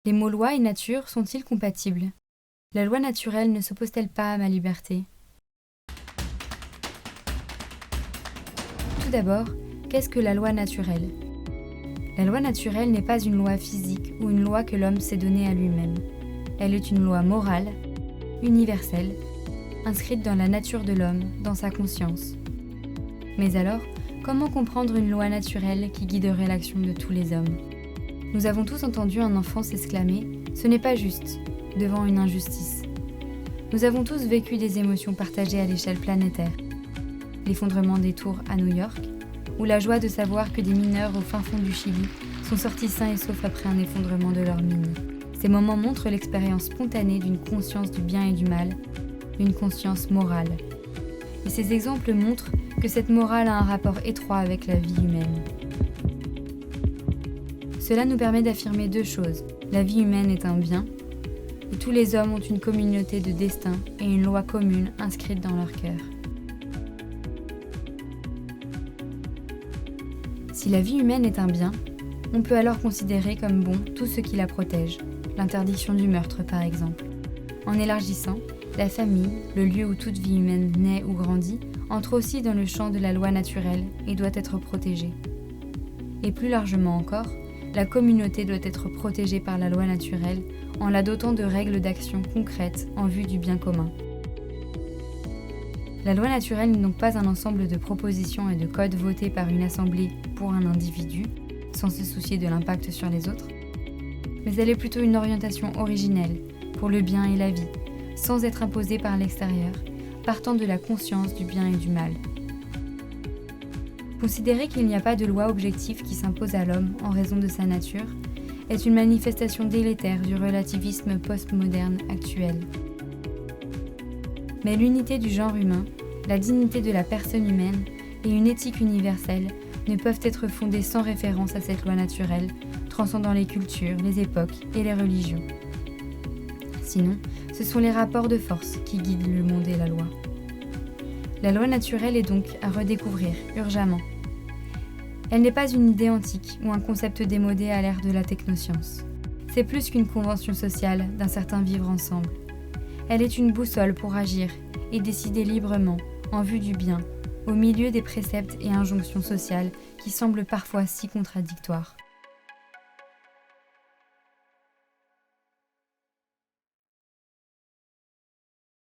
Les mots loi et nature sont-ils compatibles? La loi naturelle ne s'oppose-t-elle pas à ma liberté? Tout d'abord, qu'est-ce que la loi naturelle? La loi naturelle n'est pas une loi physique ou une loi que l'homme s'est donnée à lui-même. Elle est une loi morale, universelle, inscrite dans la nature de l'homme, dans sa conscience. Mais alors, comment comprendre une loi naturelle qui guiderait l'action de tous les hommes? Nous avons tous entendu un enfant s'exclamer « Ce n'est pas juste » devant une injustice. Nous avons tous vécu des émotions partagées à l'échelle planétaire. L'effondrement des tours à New York, ou la joie de savoir que des mineurs au fin fond du Chili sont sortis sains et saufs après un effondrement de leur mine. Ces moments montrent l'expérience spontanée d'une conscience du bien et du mal, une conscience morale. Et ces exemples montrent que cette morale a un rapport étroit avec la vie humaine. Cela nous permet d'affirmer deux choses. La vie humaine est un bien, et tous les hommes ont une communauté de destin et une loi commune inscrite dans leur cœur. Si la vie humaine est un bien, on peut alors considérer comme bon tout ce qui la protège, l'interdiction du meurtre par exemple. En élargissant, la famille, le lieu où toute vie humaine naît ou grandit, entre aussi dans le champ de la loi naturelle et doit être protégée. Et plus largement encore, la communauté doit être protégée par la loi naturelle en la dotant de règles d'action concrètes en vue du bien commun. La loi naturelle n'est donc pas un ensemble de propositions et de codes votés par une assemblée pour un individu, sans se soucier de l'impact sur les autres, mais elle est plutôt une orientation originelle pour le bien et la vie, sans être imposée par l'extérieur, partant de la conscience du bien et du mal. Considérer qu'il n'y a pas de loi objective qui s'impose à l'homme en raison de sa nature est une manifestation délétère du relativisme postmoderne actuel. Mais l'unité du genre humain, la dignité de la personne humaine et une éthique universelle ne peuvent être fondées sans référence à cette loi naturelle, transcendant les cultures, les époques et les religions. Sinon, ce sont les rapports de force qui guident le monde et la loi. La loi naturelle est donc à redécouvrir urgemment. Elle n'est pas une idée antique ou un concept démodé à l'ère de la technoscience. C'est plus qu'une convention sociale d'un certain vivre ensemble. Elle est une boussole pour agir et décider librement, en vue du bien, au milieu des préceptes et injonctions sociales qui semblent parfois si contradictoires.